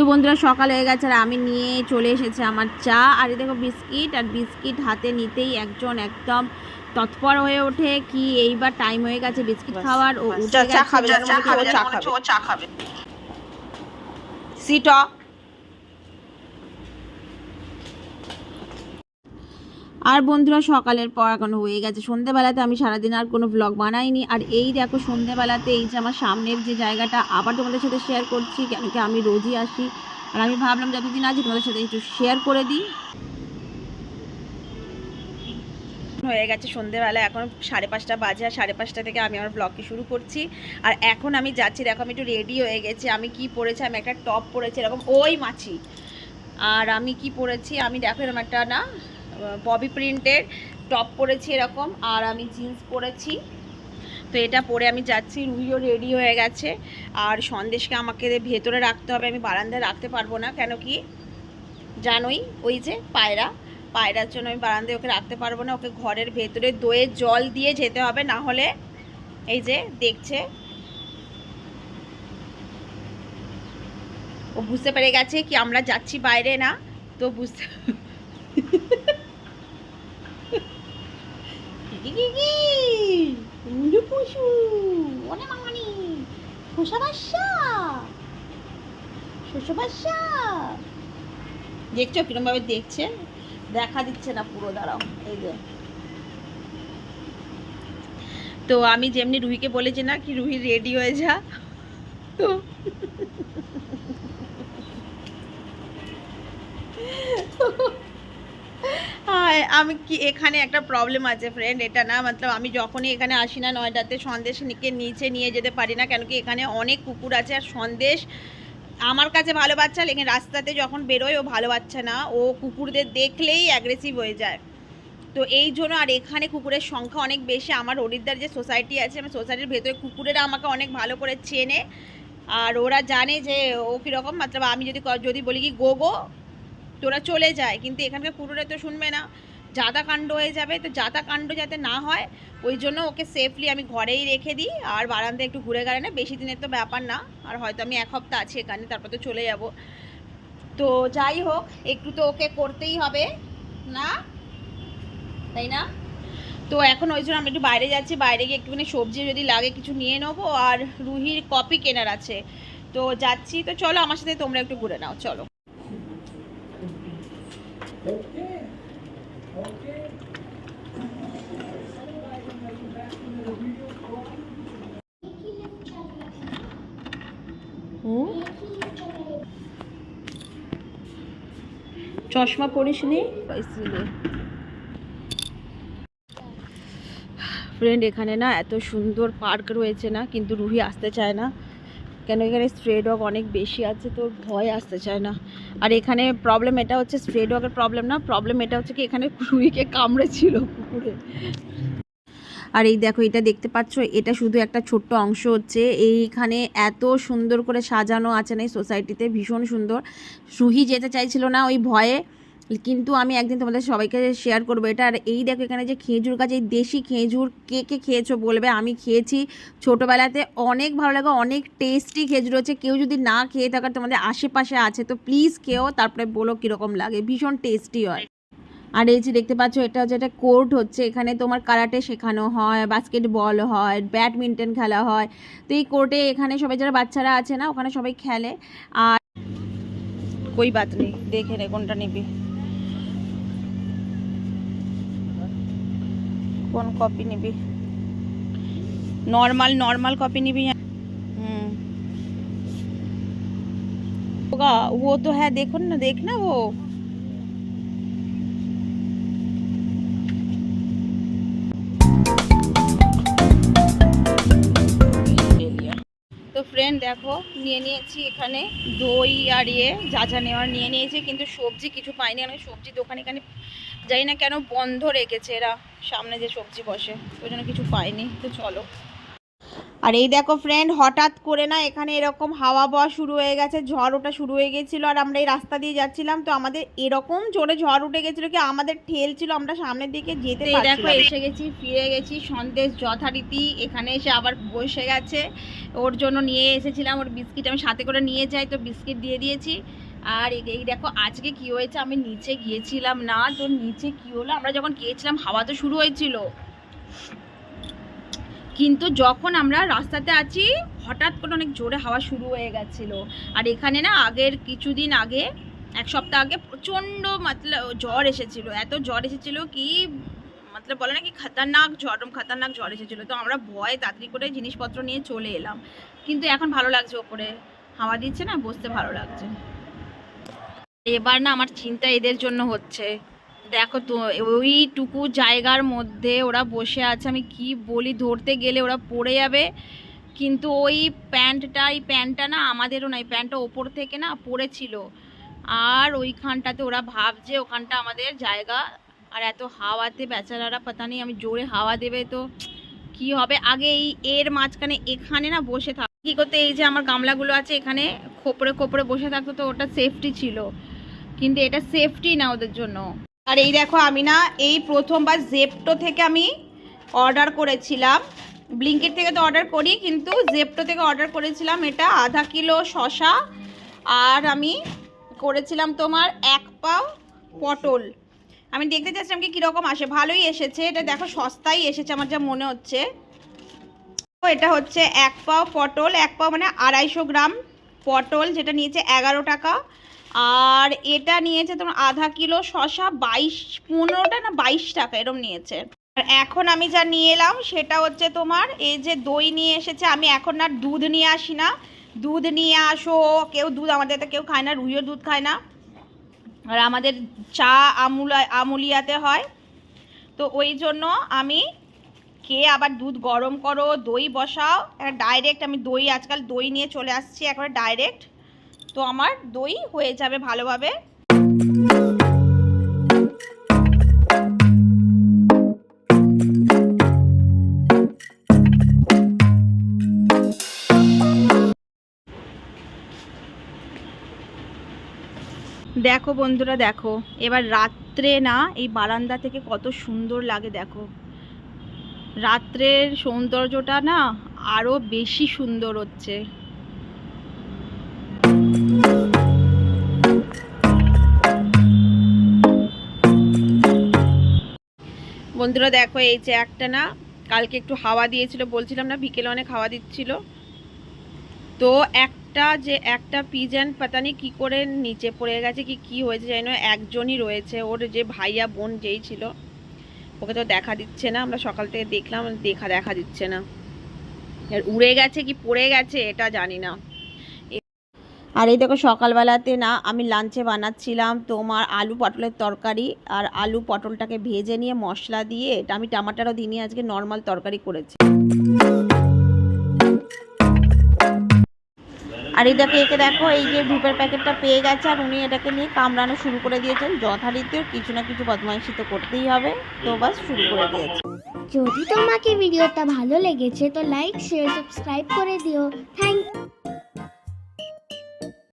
বন্ধুরা সকাল হয়ে গেছে আর আমি নিয়ে চলে এসেছি আমার চা আর এই দেখো বিস্কিট, আর বিস্কিট হাতে নিতেই একজন একদম তৎপর হয়ে ওঠে কি এইবার টাইম হয়ে গেছে বিস্কিট খাওয়ার। ও উঠে গেছে, চা খাবে সিটা। আর বন্ধুরা সকালের পর এখন হয়ে গেছে সন্ধ্যেবেলাতে, আমি সারাদিন আর কোনো ব্লগ বানাইনি। আর এই দেখো সন্ধ্যেবেলাতে এই যে আমার সামনের যে জায়গাটা আবার তোমাদের সাথে শেয়ার করছি, কেন কি আমি রোজই আসি আর আমি ভাবলাম যতদিন আছি তোমাদের সাথে একটু শেয়ার করে দিই। হয়ে গেছে সন্ধ্যেবেলা, এখন 5:30 বাজে, আর 5:30 থেকে আমি আমার ব্লগকে শুরু করছি। আর এখন আমি যাচ্ছি, দেখো আমি একটু রেডি হয়ে গেছি। আমি কি পরেছি, আমি একটা টপ পরেছি এরকম ওই মাছি, আর আমি কি পরেছি আমি দেখো এরকম একটা না ববি প্রিন্টের টপ পরেছি এরকম, আর আমি জিন্স পরেছি। তো এটা পরে আমি যাচ্ছি। রুহিও রেডি হয়ে গেছে, আর সন্দেশকে আমাকে ভেতরে রাখতে হবে, আমি বারান্দায় রাখতে পারবো না, কেন কি জানোই ওই যে পায়রার জন্য আমি বারান্দায় ওকে রাখতে পারবো না। ওকে ঘরের ভেতরে দইয়ে জল দিয়ে যেতে হবে, না হলে এই যে দেখছে ও বুঝতে পেরে গেছে কি আমরা যাচ্ছি বাইরে, না তো বুঝতে দেখছো কিরম ভাবে দেখছে, দেখা দিচ্ছে না পুরো, দাঁড়াও এই যে। তো আমি যেমনি রুহিকে বলেছি না কি রুহি রেডি হয়ে যা, তো আমি কি এখানে একটা প্রবলেম আছে ফ্রেন্ড, এটা না মতলব আমি যখনই এখানে আসি না নয়ডাতে সন্দেশকে নিচে নিয়ে যেতে পারি না, কেন কি এখানে অনেক কুকুর আছে। আর সন্দেশ আমার কাছে ভালো বাচ্চা, লেকিন রাস্তাতে যখন বেরোয় ও ভালো বাচ্চা না, ও কুকুরদের দেখলেই অ্যাগ্রেসিভ হয়ে যায়। তো এই জন্য, আর এখানে কুকুরের সংখ্যা অনেক বেশি। আমার হরিদ্বার যে সোসাইটি আছে, আমার সোসাইটির ভেতরে কুকুরেরা আমাকে অনেক ভালো করে চেনে, আর ওরা জানে যে ও কীরকম, মতলব আমি যদি বলি কি গো গো তোরা চলে যায়, কিন্তু এখানকার কুকুরে তো শুনবে না, জাদা কাণ্ড হয়ে যাবে। তো জাদা কাণ্ড যাতে না হয় ওই জন্য ওকে সেফলি আমি ঘরেই রেখে দিই, আর বারান্দায় একটু ঘুরে গেলে না, বেশি দিনের তো ব্যাপার না, আর হয়তো আমি 1 সপ্তাহ আছি এখানে, তারপর তো চলে যাব। তো যাই হোক একটু তো ওকে করতেই হবে না, তাই না? তো এখন ওই জন্য আমি একটু বাইরে যাচ্ছি, বাইরে গিয়ে একটুখানি সবজি যদি লাগে কিছু নিয়ে নেবো, আর রুহির কপি কেনার আছে, তো যাচ্ছি। তো চলো আমার সাথে তোমরা একটু ঘুরে নাও, চলো। চশমা পরিস নি ফ্রেন্ড, এখানে না এত সুন্দর পার্ক রয়েছে না, কিন্তু রুহি আসতে চায় না, কেন এখানে স্ট্রে ডগ অনেক বেশি আছে, তো ভয় আসতে চায় না। আর এখানে প্রবলেম এটা হচ্ছে, স্ট্রে ডগের প্রবলেম না, প্রবলেম এটা হচ্ছে কি এখানে রুহিকে কামড়েছিল কুকুরে। আর এই দেখো এটা দেখতে পাচ্ছ, এটা শুধু একটা ছোট্ট অংশ হচ্ছে, এইখানে এত সুন্দর করে সাজানো আছে না এই সোসাইটিতে, ভীষণ সুন্দর। রুহি যেতে চাইছিল না ওই ভয়ে, কিন্তু আমি একদিন তোমাদের সবাইকে শেয়ার করবো এটা। আর এই দেখো এখানে যে খেজুর গাছ, এই দেশি খেজুর, কে কে খেয়েছো বলবে, আমি খেয়েছি ছোটোবেলাতে, অনেক ভালো লাগে, অনেক টেস্টি খেজুর হচ্ছে। কেউ যদি না খেয়ে থাকার তোমাদের আশেপাশে আছে তো প্লিজ খেও, তারপরে বলো কীরকম লাগে, ভীষণ টেস্টি হয়। আর এই যে দেখতে পাচ্ছ এটা হচ্ছে একটা কোর্ট হচ্ছে, এখানে তোমার কারাটে শেখানো হয়, বাস্কেটবল হয়, ব্যাডমিন্টন খেলা হয়। তো এই কোর্টে এখানে সবাই যারা বাচ্চারা আছে না ওখানে সবাই খেলে। আর কই বাত নেই, দেখে নে কোনটা নিবি, কোন কপি নিবি, নর্মাল कॉपी नहीं भी है। होगा वो तो है, देखो ना, देखना वो। তো ফ্রেন্ড দেখো নিয়ে নিয়েছি এখানে দই আর যা যা নেওয়ার নিয়ে নিয়েছি, কিন্তু সবজি কিছু পাইনি। আমি সবজি দোকান এখানে জানি না কেন বন্ধ রেখেছে এরা, সামনে যে সবজি বসে, ওই জন্য কিছু পাইনি। তো চলো আর এই দেখো ফ্রেন্ড, হঠাৎ করে না এখানে এরকম হাওয়া বওয়া শুরু হয়ে গেছে, ঝড় ওঠা শুরু হয়ে গেছিলো। আর আমরা এই রাস্তা দিয়ে যাচ্ছিলাম, তো আমাদের এরকম জোরে ঝড় উঠে গেছিলো কি আমাদের ঠেলছিল, আমরা সামনের দিকে যেতে পারছিলাম। দেখো এসে গেছি, ফিরে গেছি। সন্দেশ যথারীতি এখানে এসে আবার বসে গেছে, ওর জন্য নিয়ে এসেছিলাম ওর বিস্কিট, আমি সাথে করে নিয়ে যাই, তো বিস্কিট দিয়ে দিয়েছি। আর এই দেখো আজকে কি হয়েছে, আমি নিচে গিয়েছিলাম না, তো নিচে কি হলো, আমরা যখন গিয়েছিলাম হাওয়া তো শুরু হয়েছিল, কিন্তু যখন আমরা রাস্তাতে আছি হঠাৎ করে অনেক জোরে হাওয়া শুরু হয়ে গেছিলো। আর এখানে না আগের কিছুদিন আগে, এক সপ্তাহ আগে প্রচণ্ড মতলব জ্বর এসেছিল, এত জ্বর এসেছিল কি মতলব বলে না কি খতরনাক জ্বর এসেছিলো। তো আমরা ভয় তাড়াতাড়ি করে জিনিসপত্র নিয়ে চলে এলাম, কিন্তু এখন ভালো লাগছে, ওপরে হাওয়া দিচ্ছে না, বসতে ভালো লাগছে। এবার না আমার চিন্তা এদের জন্য হচ্ছে, দেখো তো ওইটুকু জায়গার মধ্যে ওরা বসে আছে, আমি কি বলি, ধরতে গেলে ওরা পড়ে যাবে। কিন্তু ওই প্যান্টটা না আমাদেরও না, এই প্যান্টটা ওপর থেকে না পড়েছিল, আর ওইখানটাতে ওরা ভাবছে ওখানটা আমাদের জায়গা। আর এত হাওয়াতে বেচারারা পাতা নেই, আমি জোরে হাওয়া দেবে তো কি হবে। আগে এর মাঝখানে এখানে না বসে থাক কী করতে, এই যে আমার গামলাগুলো আছে এখানে খোপড়ে খোপড়ে বসে থাকতো, তো ওটা সেফটি ছিল, কিন্তু এটা সেফটি না ওদের জন্য। আর এই দেখো আমি না এই প্রথমবার জেপ্টো থেকে আমি অর্ডার করেছিলাম, ব্লিঙ্কিট থেকে তো অর্ডার করি, কিন্তু জেপ্টো থেকে অর্ডার করেছিলাম এটা আধা কিলো শসা, আর আমি করেছিলাম তোমার 1 পাও পটল। আমি দেখতে চাচ্ছিলাম কি কীরকম আসে, ভালোই এসেছে, এটা দেখো সস্তাই এসেছে আমার যা মনে হচ্ছে। এটা হচ্ছে 1 পাও পটল, 1 পাও মানে 250 গ্রাম পটল, যেটা নিয়েছে 11 টাকা। আর এটা নিয়েছে তোমার আধা কিলো শসা 15টা না 22 টাকা এরকম নিয়েছে। আর এখন আমি যা নিয়ে এলাম সেটা হচ্ছে তোমার এই যে দই নিয়ে এসেছে। আমি এখন আর দুধ নিয়ে আসি না, দুধ নিয়ে আসো, কেউ দুধ আমাদের তো কেউ খায় না, রুইও দুধ খায় না, আর আমাদের চা আমুলিয়াতে হয়, তো ওই জন্য আমি কে আবার দুধ গরম করো দই বসাও, ডাইরেক্ট আমি দই আজকাল দই নিয়ে চলে আসছি একবারে ডাইরেক্ট, তো আমার দই হয়ে যাবে ভালোভাবে। দেখো বন্ধুরা, দেখো এবার রাত্রে না এই বারান্দা থেকে কত সুন্দর লাগে, দেখো রাত্রের সৌন্দর্যটা না আরো বেশি সুন্দর হচ্ছে। বন্ধুরা দেখো এই যে একটা না কালকে একটু হাওয়া দিয়েছিল, বলছিলাম না বিকেলে অনেক হাওয়া দিচ্ছিল, তো একটা পিজন পাতা নেই কী করে নিচে পড়ে গেছে, কি হয়েছে জানি না, একজনই রয়েছে, ওর যে ভাইয়া বোন যেই ছিল, ওকে তো দেখা দিচ্ছে না, আমরা সকাল থেকে দেখলাম দেখা দিচ্ছে না, উড়ে গেছে কি পড়ে গেছে এটা জানি না। আর এই দেখো সকালবেলাতে না আমি লাঞ্চে বানাচ্ছিলাম তোমার আলু পটলের তরকারি, আর আলু পটলটাকে ভেজে নিয়ে মশলা দিয়ে, আমি টমাটারও দিইনি, আজকে নর্মাল তরকারি করেছি। আর এই দেখো একে দেখো এই যে ধূপের প্যাকেটটা পেয়ে গেছে, আর উনি এটাকে নিয়ে কামড়ানো শুরু করে দিয়েছেন, যথারীতি কিছু না কিছু বদমাইশি তো করতেই হবে, তো বাস শুরু করে দিয়েছে। যদি তোমাকে ভিডিওটা ভালো লেগেছে তো লাইক শেয়ার সাবস্ক্রাইব করে দিও। থ্যাংক